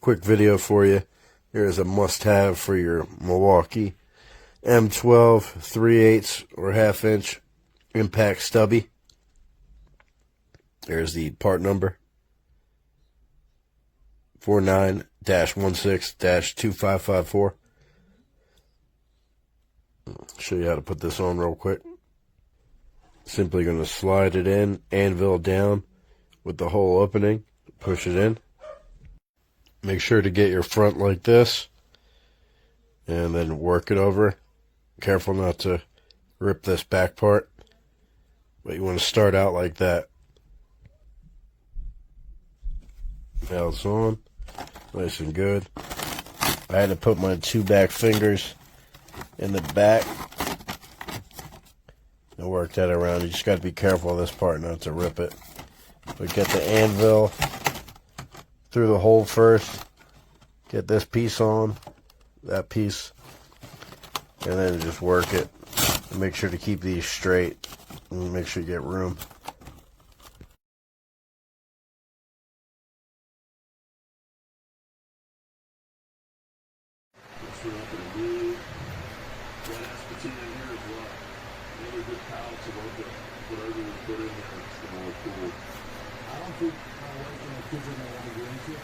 quick video for you. Here's a must-have for your Milwaukee M12 3/8 or 1/2 inch impact stubby. There's the part number 49-16-2554. Show you how to put this on real quick. Simply going to slide it in, anvil down with the hole opening, push it in. Make sure to get your front like this, and then work it over. Careful not to rip this back part, but you want to start out like that. Now it's on, nice and good. I had to put my 2 back fingers in the back and work that around. You just got to be careful of this part not to rip it. But get the anvil through the hole first. Get this piece on, that piece, and then just work it. And make sure to keep these straight and make sure you get room. I don't think my wife and the kids are going to want to get into it.